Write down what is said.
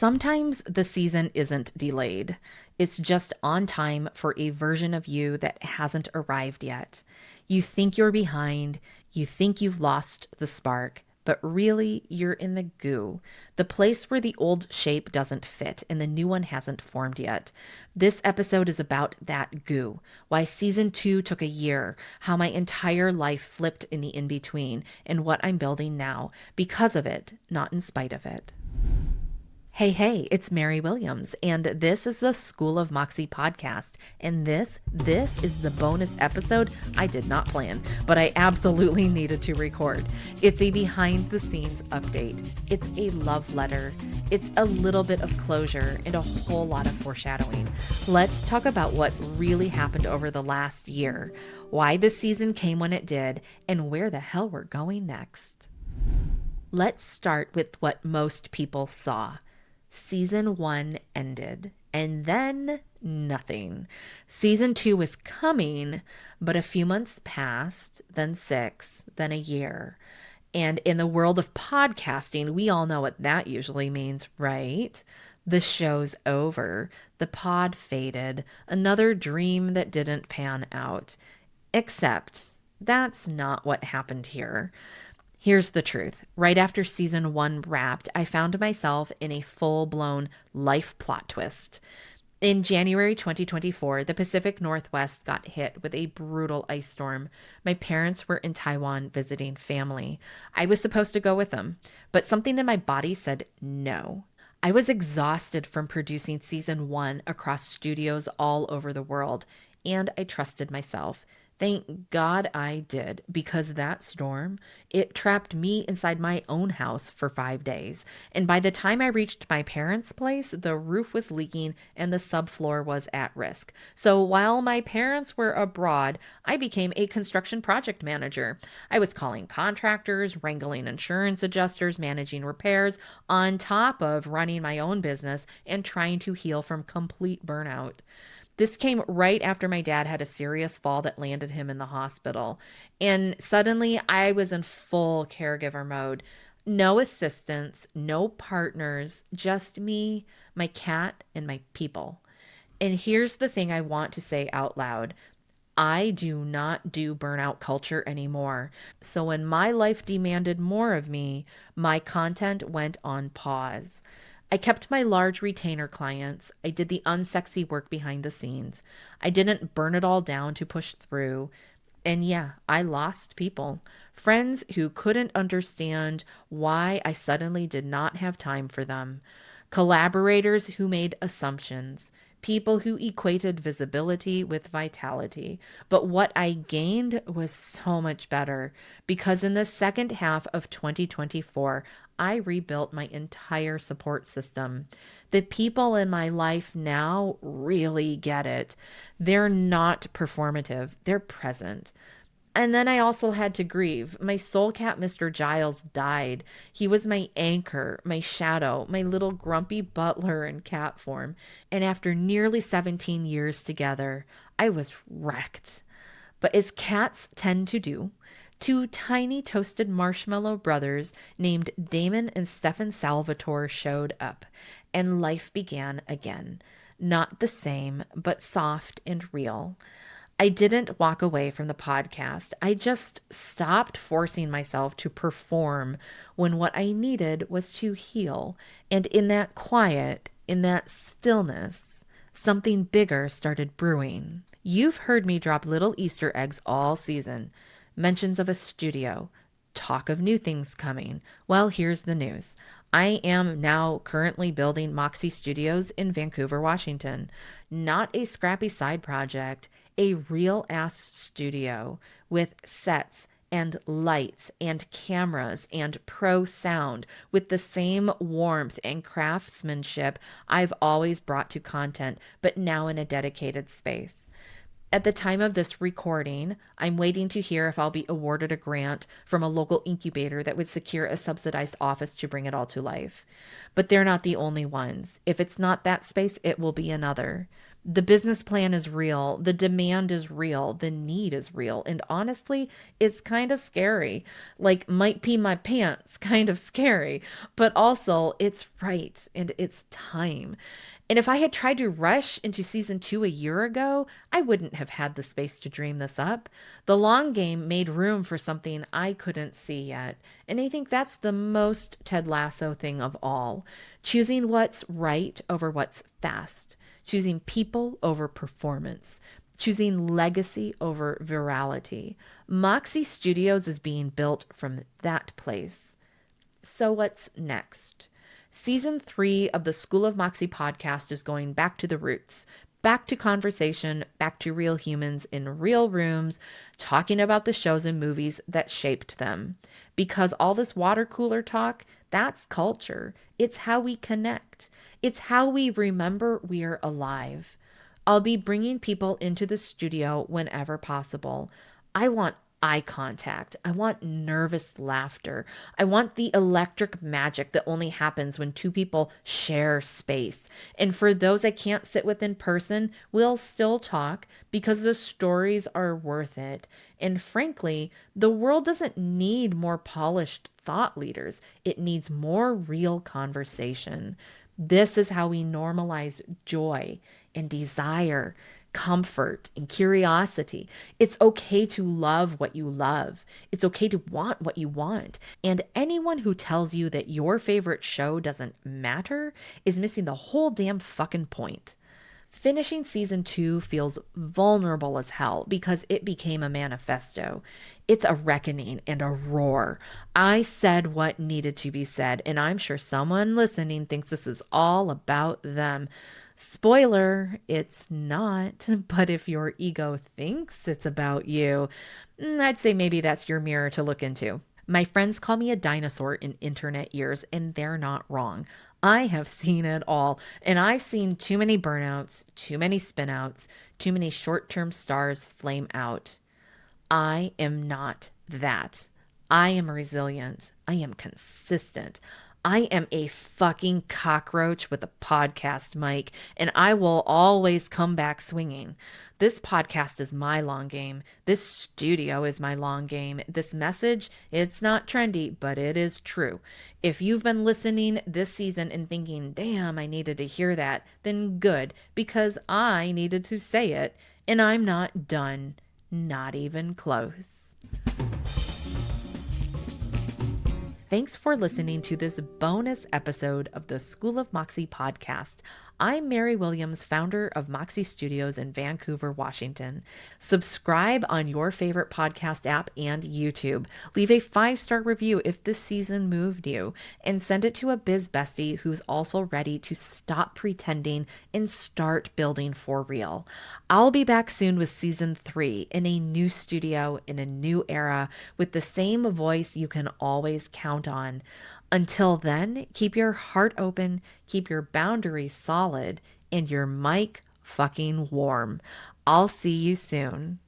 Sometimes the season isn't delayed. It's just on time for a version of you that hasn't arrived yet. You think you're behind, you think you've lost the spark, but really you're in the goo, the place where the old shape doesn't fit and the new one hasn't formed yet. This episode is about that goo, why season 2 took a year, how my entire life flipped in the in-between, and what I'm building now because of it, not in spite of it. Hey, it's Mary Williams, and this is the School of Moxie Podcast, and this is the bonus episode I did not plan, but I absolutely needed to record. It's a behind-the-scenes update. It's a love letter. It's a little bit of closure and a whole lot of foreshadowing. Let's talk about what really happened over the last year, why this season came when it did, and where the hell we're going next. Let's start with what most people saw. Season 1 ended, and then nothing. Season 2 was coming, but a few months passed, then 6, then a year. And in the world of podcasting, we all know what that usually means, right? The show's over. The pod faded. Another dream that didn't pan out. Except that's not what happened here. Here's the truth. Right after season 1 wrapped, I found myself in a full-blown life plot twist. In January 2024, the Pacific Northwest got hit with a brutal ice storm. My parents were in Taiwan visiting family. I was supposed to go with them, but something in my body said no. I was exhausted from producing season 1 across studios all over the world, and I trusted myself. Thank God I did, because that storm, it trapped me inside my own house for 5 days. And by the time I reached my parents' place, the roof was leaking and the subfloor was at risk. So while my parents were abroad, I became a construction project manager. I was calling contractors, wrangling insurance adjusters, managing repairs, on top of running my own business and trying to heal from complete burnout. This came right after my dad had a serious fall that landed him in the hospital. And suddenly I was in full caregiver mode. No assistants, no partners, just me, my cat, and my people. And here's the thing I want to say out loud. I do not do burnout culture anymore. So when my life demanded more of me, my content went on pause. I kept my large retainer clients. I did the unsexy work behind the scenes. I didn't burn it all down to push through. And yeah, I lost people. Friends who couldn't understand why I suddenly did not have time for them. Collaborators who made assumptions. People who equated visibility with vitality. But what I gained was so much better, because in the second half of 2024, I rebuilt my entire support system. The people in my life now really get it. They're not performative, they're present. And then I also had to grieve. My soul cat, Mr. Giles, died. He was my anchor, my shadow, my little grumpy butler in cat form. And after nearly 17 years together, I was wrecked. But as cats tend to do, 2 tiny toasted marshmallow brothers named Damon and Stefan Salvatore showed up, and life began again. Not the same, but soft and real. I didn't walk away from the podcast. I just stopped forcing myself to perform when what I needed was to heal. And in that quiet, in that stillness, something bigger started brewing. You've heard me drop little Easter eggs all season. Mentions of a studio. Talk of new things coming. Well, here's the news. I am now currently building Moxie Studios in Vancouver, Washington. Not a scrappy side project, a real-ass studio with sets and lights and cameras and pro sound with the same warmth and craftsmanship I've always brought to content, but now in a dedicated space. At the time of this recording, I'm waiting to hear if I'll be awarded a grant from a local incubator that would secure a subsidized office to bring it all to life. But they're not the only ones. If it's not that space, it will be another. The business plan is real. The demand is real. The need is real. And honestly, it's kind of scary. Like, might pee my pants, kind of scary. But also, it's right and it's time. And if I had tried to rush into season 2 a year ago, I wouldn't have had the space to dream this up. The long game made room for something I couldn't see yet. And I think that's the most Ted Lasso thing of all. Choosing what's right over what's fast, choosing people over performance, choosing legacy over virality. Moxie Studios is being built from that place. So what's next? Season 3 of the School of Moxie podcast is going back to the roots, back to conversation, back to real humans in real rooms, talking about the shows and movies that shaped them. Because all this water cooler talk, that's culture. It's how we connect. It's how we remember we're alive. I'll be bringing people into the studio whenever possible. I want eye contact. I want nervous laughter. I want the electric magic that only happens when two people share space. And for those I can't sit with in person, we'll still talk because the stories are worth it. And frankly, the world doesn't need more polished thought leaders. It needs more real conversation. This is how we normalize joy and desire, comfort and curiosity. It's okay to love what you love. It's okay to want what you want. And anyone who tells you that your favorite show doesn't matter is missing the whole damn fucking point. Finishing season 2 feels vulnerable as hell because it became a manifesto. It's a reckoning and a roar. I said what needed to be said, and I'm sure someone listening thinks this is all about them. Spoiler, it's not, but if your ego thinks it's about you, I'd say maybe that's your mirror to look into. My friends call me a dinosaur in internet years, and they're not wrong. I have seen it all, and I've seen too many burnouts, too many spinouts, too many short-term stars flame out. I am not that. I am resilient. I am consistent. I am a fucking cockroach with a podcast mic, and I will always come back swinging. This podcast is my long game. This studio is my long game. This message, it's not trendy, but it is true. If you've been listening this season and thinking, damn, I needed to hear that, then good, because I needed to say it, and I'm not done. Not even close. Thanks for listening to this bonus episode of the School of Moxie podcast. I'm Mary Williams, founder of Moxie Studios in Vancouver, Washington. Subscribe on your favorite podcast app and YouTube. Leave a 5-star review if this season moved you, and send it to a biz bestie who's also ready to stop pretending and start building for real. I'll be back soon with season 3 in a new studio, in a new era, with the same voice you can always count on. Until then, keep your heart open, keep your boundaries solid, and your mic fucking warm. I'll see you soon.